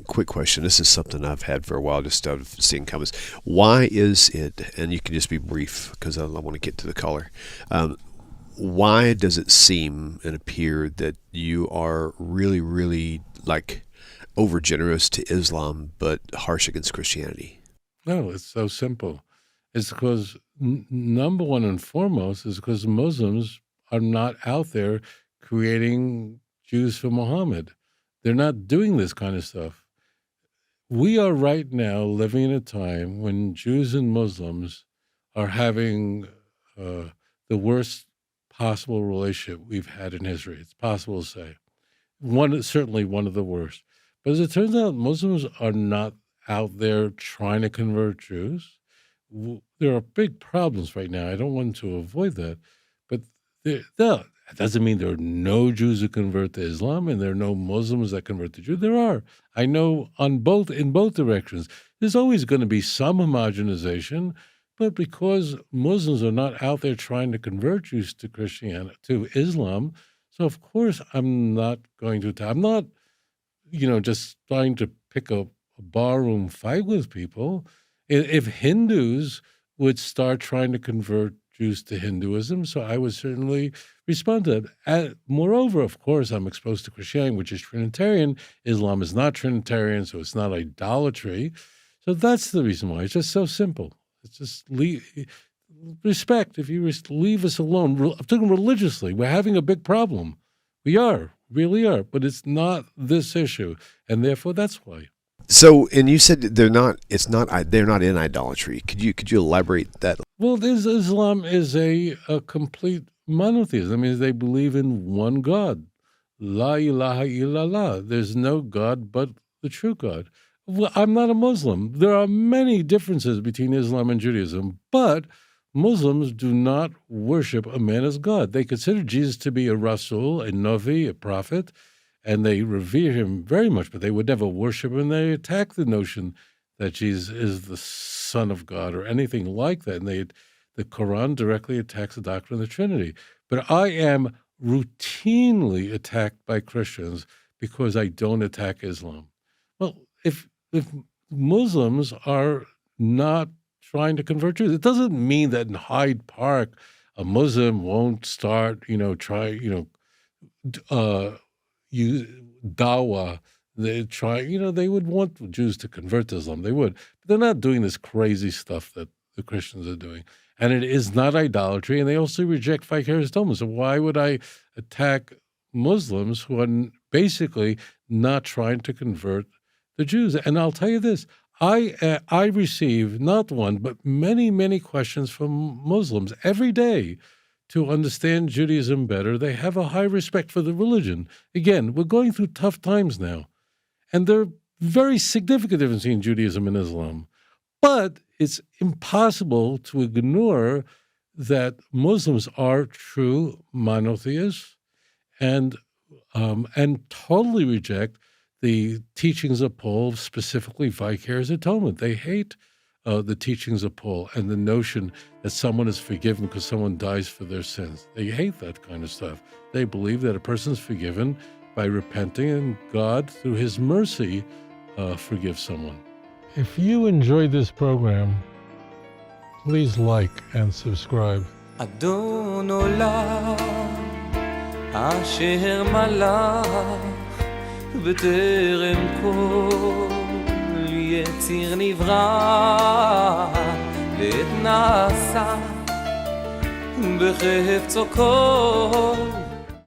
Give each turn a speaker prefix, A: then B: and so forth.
A: quick question. This is something I've had for a while, just out of seeing comments. Why is it, and you can just be brief because I want to get to the color, why does it seem and appear that you are really, really over generous to Islam but harsh against Christianity?
B: No, it's so simple. It's because number one and foremost is because Muslims are not out there creating Jews for Muhammad. They're not doing this kind of stuff. We are right now living in a time when Jews and Muslims are having the worst possible relationship we've had in history. It's possible to say. Certainly one of the worst. But as it turns out, Muslims are not out there trying to convert Jews. There are big problems right now. I don't want to avoid that. But that doesn't mean there are no Jews who convert to Islam and there are no Muslims that convert to Jews. There are. I know in both directions. There's always going to be some homogenization, but because Muslims are not out there trying to convert Jews to Christianity, to Islam, so of course I'm not going to. I'm not, just trying to pick a barroom fight with people. If Hindus would start trying to convert Jews to Hinduism, so I would certainly respond to that. Moreover, of course, I'm exposed to Christianity, which is Trinitarian. Islam is not Trinitarian, so it's not idolatry. So that's the reason why. It's just so simple. It's just respect. If you leave us alone, I'm talking religiously, we're having a big problem. We really are, but it's not this issue, and therefore that's why.
A: So, and you said they're not in idolatry. Could you elaborate that?
B: Well, Islam is a complete monotheism. I mean, they believe in one God. La ilaha illallah. There's no God but the true God. Well, I'm not a Muslim. There are many differences between Islam and Judaism, but Muslims do not worship a man as God. They consider Jesus to be a Rasul, a Navi, a prophet, and they revere him very much, but they would never worship him. They attack the notion that Jesus is the Son of God or anything like that. And the Quran directly attacks the doctrine of the Trinity. But I am routinely attacked by Christians because I don't attack Islam. Well, if Muslims are not trying to convert Jews, it doesn't mean that in Hyde Park a Muslim won't start, use dawah. They would want Jews to convert to Islam. They would. But they're not doing this crazy stuff that the Christians are doing. And it is not idolatry, and they also reject vicarious atonement. So why would I attack Muslims who are basically not trying to convert the Jews? And I'll tell you this, I receive not one, but many, many questions from Muslims every day to understand Judaism better. They have a high respect for the religion. Again, we're going through tough times now, and there are very significant differences between Judaism and Islam. But it's impossible to ignore that Muslims are true monotheists and totally reject the teachings of Paul, specifically vicarious atonement. They hate the teachings of Paul and the notion that someone is forgiven because someone dies for their sins. They hate that kind of stuff. They believe that a person is forgiven by repenting, and God, through his mercy, forgives someone. If you enjoyed this program, please like and subscribe.
C: אדון עולם אשר מלך בטרם כל יציר נברא ואת נעשה בחפצו כל